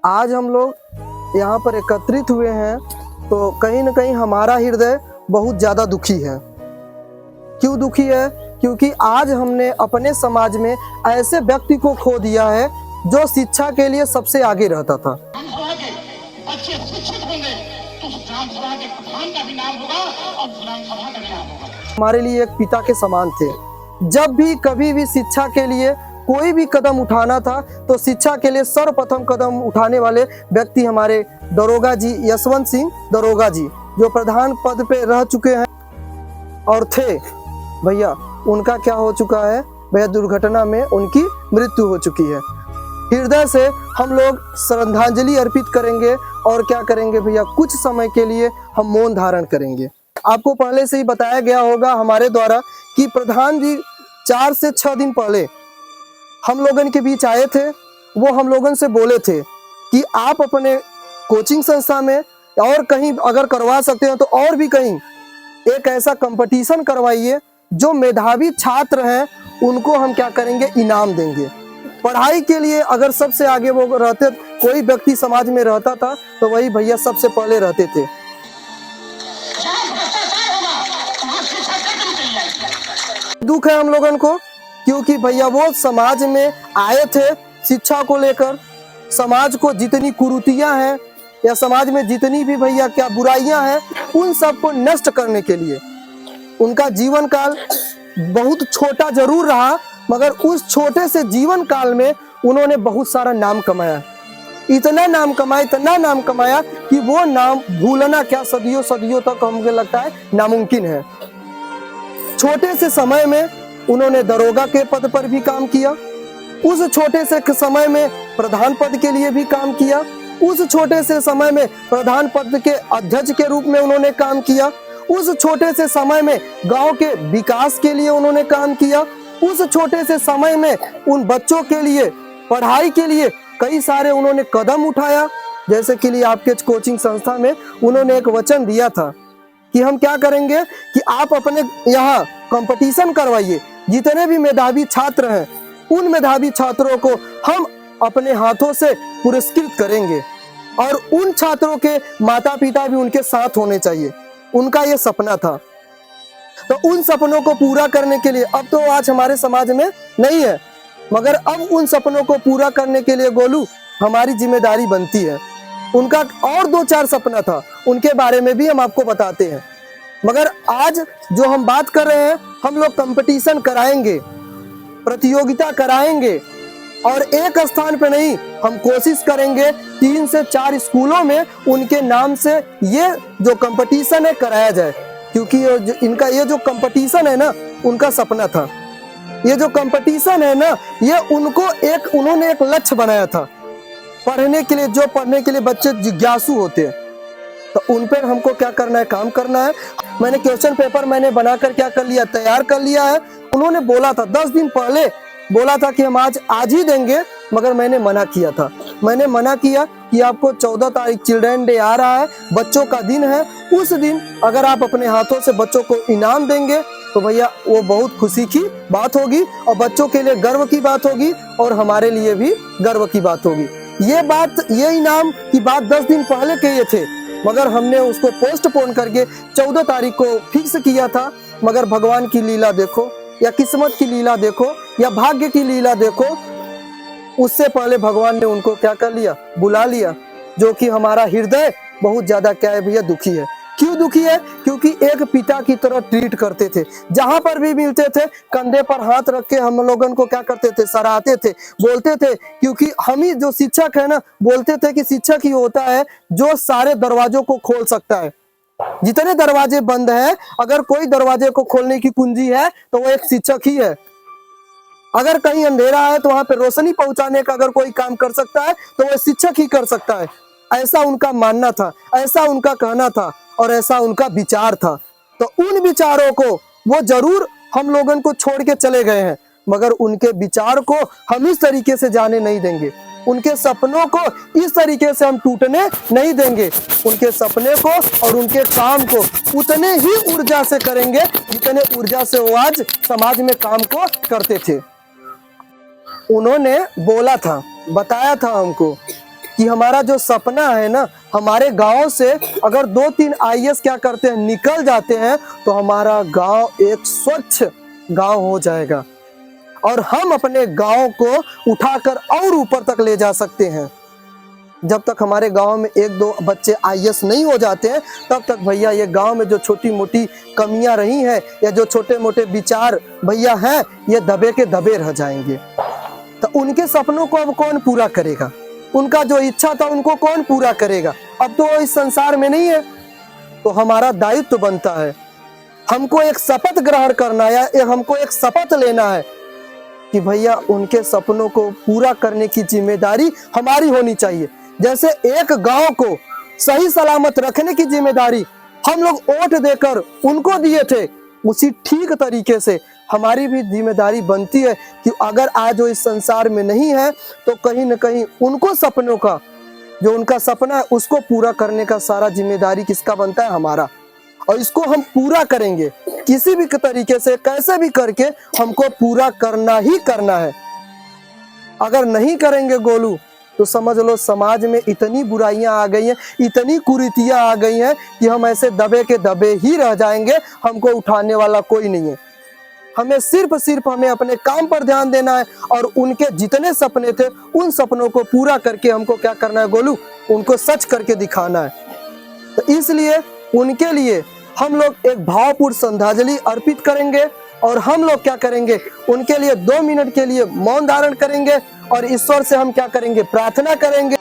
आज हम लोग यहाँ पर एकत्रित हुए हैं तो कहीं ना कहीं हमारा हृदय बहुत ज़्यादा दुखी है। क्यों दुखी है? क्योंकि आज हमने अपने समाज में ऐसे व्यक्ति को खो दिया है जो शिक्षा के लिए सबसे आगे रहता था। अच्छे शिक्षित होंगे तो ग्राम सभा के प्रधान का भी नाम होगा और ग्राम सभा का भी नाम होगा। हमारे लिए एक पिता के समान थे। जब भी कभी भी शिक्षा के लिए कोई भी कदम उठाना था तो शिक्षा के लिए सर्वप्रथम कदम उठाने वाले व्यक्ति हमारे दरोगा जी, यशवंत सिंह दरोगा जी, जो प्रधान पद पे रह चुके हैं और थे। भैया उनका क्या हो चुका है? भैया दुर्घटना में उनकी मृत्यु हो चुकी है। हृदय से हम लोग श्रद्धांजलि अर्पित करेंगे और क्या करेंगे भैया, कुछ समय के लिए हम मौन धारण करेंगे। आपको पहले से ही बताया गया होगा हमारे द्वारा कि प्रधान जी 4 से 6 दिन पहले हम लोगन के बीच आए थे। वो हम लोगन से बोले थे कि आप अपने कोचिंग संस्था में और कहीं अगर करवा सकते हो तो और भी कहीं एक ऐसा कंपटीशन करवाइए, जो मेधावी छात्र हैं उनको हम क्या करेंगे, इनाम देंगे। पढ़ाई के लिए अगर सबसे आगे वो रहते, कोई व्यक्ति समाज में रहता था तो वही भैया सबसे पहले रहते थे। दुख है हम लोगन को, क्योंकि भैया वो समाज में आए थे शिक्षा को लेकर। समाज को जितनी कुरीतियां हैं या समाज में जितनी भी भैया क्या बुराइयां हैं, उन सब को नष्ट करने के लिए उनका जीवन काल बहुत छोटा जरूर रहा, मगर उस छोटे से जीवन काल में उन्होंने बहुत सारा नाम कमाया। इतना नाम कमाया कि वो नाम भूलना क्या सदियों सदियों तक हमको लगता है नामुमकिन है। छोटे से समय में उन्होंने दरोगा के पद पर भी काम किया, उस छोटे से समय में प्रधान पद के लिए भी काम किया, उस छोटे से समय में प्रधान पद के अध्यक्ष के रूप में उन्होंने काम किया, उस छोटे से समय में गांव के विकास के लिए उन्होंने काम किया, उस छोटे से समय में उन बच्चों के लिए पढ़ाई के लिए कई सारे उन्होंने कदम उठाया। जैसे कि लिए आपके कोचिंग संस्था में उन्होंने एक वचन दिया था कि हम क्या करेंगे कि आप अपने यहाँ कंपटीशन करवाइए, जितने भी मेधावी छात्र हैं उन मेधावी छात्रों को हम अपने हाथों से पुरस्कृत करेंगे और उन छात्रों के माता पिता भी उनके साथ होने चाहिए। उनका ये सपना था। तो उन सपनों को पूरा करने के लिए अब तो आज हमारे समाज में नहीं है, मगर अब उन सपनों को पूरा करने के लिए गोलू हमारी जिम्मेदारी बनती है। उनका और 2-4 सपना था, उनके बारे में भी हम आपको बताते हैं। मगर आज जो हम बात कर रहे हैं, हम लोग कंपटीशन कराएंगे, प्रतियोगिता कराएंगे और एक स्थान पे नहीं, हम कोशिश करेंगे 3 से 4 स्कूलों में उनके नाम से ये जो कंपटीशन है कराया जाए। क्योंकि इनका ये जो कंपटीशन है ना, उनका सपना था। ये जो कंपटीशन है ना, ये उन्होंने एक लक्ष्य बनाया था पढ़ने के लिए। जो पढ़ने के लिए बच्चे जिज्ञासु होते हैं, तो उन पर हमको क्या करना है, काम करना है। मैंने क्वेश्चन पेपर बनाकर क्या कर लिया, तैयार कर लिया है। उन्होंने बोला था 10 दिन पहले बोला था कि हम आज ही देंगे, मगर मैंने मना किया था। मैंने मना किया कि आपको 14 तारीख चिल्ड्रन डे आ रहा है, बच्चों का दिन है, उस दिन अगर आप अपने हाथों से बच्चों को इनाम देंगे तो भैया वो बहुत खुशी की बात होगी और बच्चों के लिए गर्व की बात होगी और हमारे लिए भी गर्व की बात होगी। ये इनाम की बात 10 दिन पहले किए थे, मगर हमने उसको पोस्टपोन करके 14 तारीख को फिक्स किया था। मगर भगवान की लीला देखो, या किस्मत की लीला देखो, या भाग्य की लीला देखो, उससे पहले भगवान ने उनको क्या कर लिया, बुला लिया। जो कि हमारा हृदय बहुत ज्यादा क्या है भैया, दुखी है। क्यों दुखी है? क्योंकि एक पिता की तरह ट्रीट करते थे। जहां पर भी मिलते थे कंधे पर हाथ रख के हम लोगों को क्या करते थे, सराहते थे, बोलते थे। क्योंकि हम ही जो शिक्षक है ना, बोलते थे कि शिक्षक ही होता है जो सारे दरवाजों को खोल सकता है। जितने दरवाजे बंद हैं, अगर कोई दरवाजे को खोलने की कुंजी है तो वो एक शिक्षक ही है। अगर कहीं अंधेरा है तो वहां पे रोशनी पहुंचाने का अगर कोई काम कर सकता है तो वो शिक्षक ही कर सकता है। ऐसा उनका मानना था, ऐसा उनका कहना था और ऐसा उनका विचार था। तो उन विचारों को वो जरूर हम लोगों को छोड़ के चले गए हैं, मगर उनके विचार को हम इस तरीके से जाने नहीं देंगे। उनके सपनों को इस तरीके से हम टूटने नहीं देंगे। उनके सपने को और उनके काम को उतने ही ऊर्जा से करेंगे जितने ऊर्जा से वो आज समाज में काम को करते थे। उन्होंने बोला था, बताया था हमको कि हमारा जो सपना है ना, हमारे गांव से अगर 2-3 आईएएस क्या करते हैं, निकल जाते हैं, तो हमारा गांव एक स्वच्छ गांव हो जाएगा और हम अपने गांव को उठाकर और ऊपर तक ले जा सकते हैं। जब तक हमारे गांव में 1-2 बच्चे आईएएस नहीं हो जाते हैं, तब तक भैया ये गांव में जो छोटी मोटी कमियां रही हैं या जो छोटे मोटे विचार भैया हैं, ये दबे के दबे रह जाएंगे। तो उनके सपनों को अब कौन पूरा करेगा? उनका जो इच्छा था उनको कौन पूरा करेगा? अब तो वो इस संसार में नहीं है। तो हमारा दायित्व बनता है, हमको एक शपथ ग्रहण करना है, हमको एक शपथ लेना है कि भैया उनके सपनों को पूरा करने की जिम्मेदारी हमारी होनी चाहिए। जैसे एक गांव को सही सलामत रखने की जिम्मेदारी हम लोग वोट देकर उनको दिए थे, उसी ठीक तरीके से हमारी भी जिम्मेदारी बनती है कि अगर आज वो इस संसार में नहीं है, तो कहीं न कहीं उनको सपनों का, जो उनका सपना है उसको पूरा करने का सारा जिम्मेदारी किसका बनता है? हमारा। और इसको हम पूरा करेंगे किसी भी तरीके से, कैसे भी करके हमको पूरा करना ही करना है। अगर नहीं करेंगे गोलू, तो समझ लो समाज में इतनी बुराइयां आ गई हैं, इतनी कुरीतियां आ गई हैं कि हम ऐसे दबे के दबे ही रह जाएंगे, हमको उठाने वाला कोई नहीं है। हमें सिर्फ हमें अपने काम पर ध्यान देना है और उनके जितने सपने थे उन सपनों को पूरा करके हमको क्या करना है गोलू? उनको सच करके दिखाना है। तो इसलिए उनके लिए हम लोग एक भावपूर्ण श्रद्धांजलि अर्पित करेंगे और हम लोग क्या करेंगे? उनके लिए 2 मिनट के लिए मौन धारण करेंगे और ईश्वर से हम क्या करेंगे? प्रार्थना करेंगे।